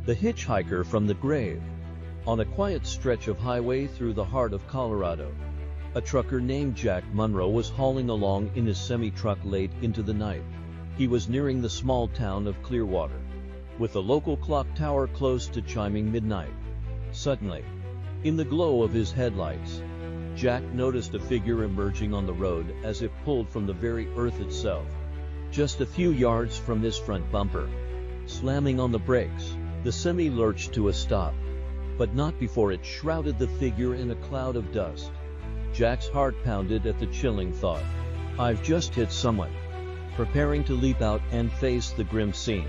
The Hitchhiker from the Grave. On a quiet stretch of highway through the heart of Colorado, a trucker named Jack Monroe was hauling along in his semi-truck late into the night. He was nearing the small town of Clearwater, with a local clock tower close to chiming midnight. Suddenly, in the glow of his headlights, Jack noticed a figure emerging on the road as if pulled from the very earth itself. Just a few yards from his front bumper, slamming on the brakes, the semi lurched to a stop, but not before it shrouded the figure in a cloud of dust. Jack's heart pounded at the chilling thought. I've just hit someone. Preparing to leap out and face the grim scene,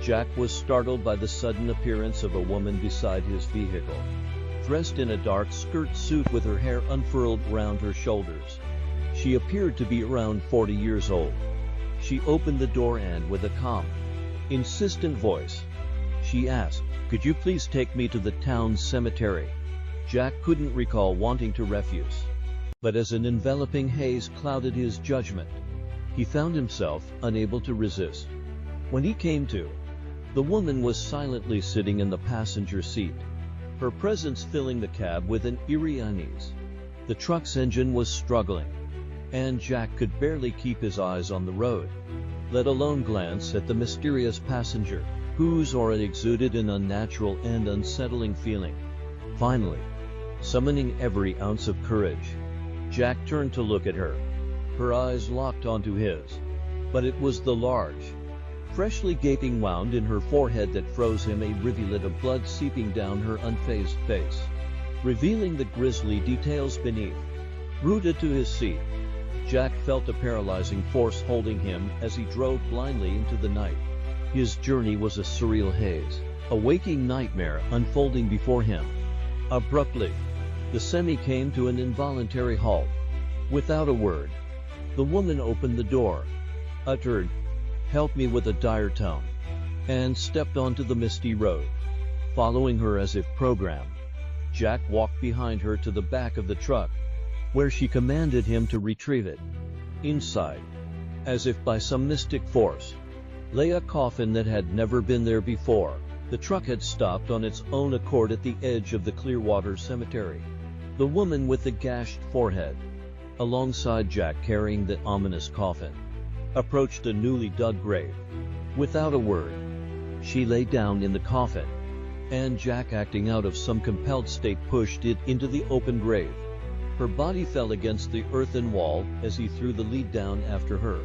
Jack was startled by the sudden appearance of a woman beside his vehicle, dressed in a dark skirt suit with her hair unfurled around her shoulders. She appeared to be around 40 years old. She opened the door and, with a calm, insistent voice, she asked, "Could you please take me to the town's cemetery?" Jack couldn't recall wanting to refuse, but as an enveloping haze clouded his judgment, he found himself unable to resist. When he came to, the woman was silently sitting in the passenger seat, her presence filling the cab with an eerie unease. The truck's engine was struggling, and Jack could barely keep his eyes on the road, let alone glance at the mysterious passenger, whose aura exuded an unnatural and unsettling feeling. Finally, summoning every ounce of courage, Jack turned to look at her. Her eyes locked onto his, but it was the large, freshly gaping wound in her forehead that froze him, a rivulet of blood seeping down her unfazed face, revealing the grisly details beneath. Rooted to his seat, Jack felt a paralyzing force holding him as he drove blindly into the night. His journey was a surreal haze, a waking nightmare unfolding before him. Abruptly, the semi came to an involuntary halt. Without a word, the woman opened the door, uttered, "Help me," with a dire tone, and stepped onto the misty road. Following her as if programmed, Jack walked behind her to the back of the truck, where she commanded him to retrieve it. Inside, as if by some mystic force, lay a coffin that had never been there before. The truck had stopped on its own accord at the edge of the Clearwater Cemetery. The woman with the gashed forehead, alongside Jack carrying the ominous coffin, approached the newly dug grave. Without a word, she lay down in the coffin, and Jack, acting out of some compelled state, pushed it into the open grave. Her body fell against the earthen wall as he threw the lead down after her,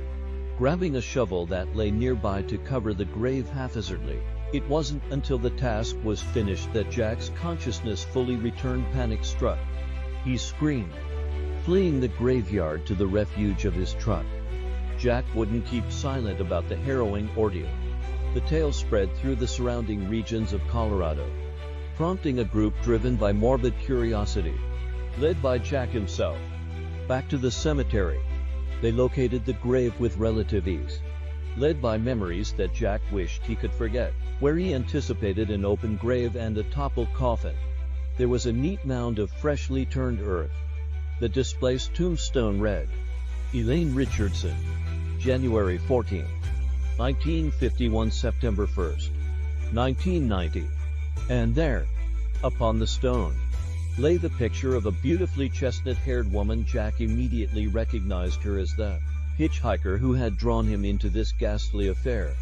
grabbing a shovel that lay nearby to cover the grave haphazardly. It wasn't until the task was finished that Jack's consciousness fully returned. Panic struck. He screamed, fleeing the graveyard to the refuge of his truck. Jack wouldn't keep silent about the harrowing ordeal. The tale spread through the surrounding regions of Colorado, prompting a group driven by morbid curiosity, led by Jack himself. Back to the cemetery, they located the grave with relative ease, led by memories that Jack wished he could forget. Where he anticipated an open grave and a toppled coffin, there was a neat mound of freshly turned earth. The displaced tombstone read, "Elaine Richardson, January 14, 1951, September 1, 1990. And there, upon the stone, lay the picture of a beautifully chestnut-haired woman. Jack immediately recognized her as the hitchhiker who had drawn him into this ghastly affair.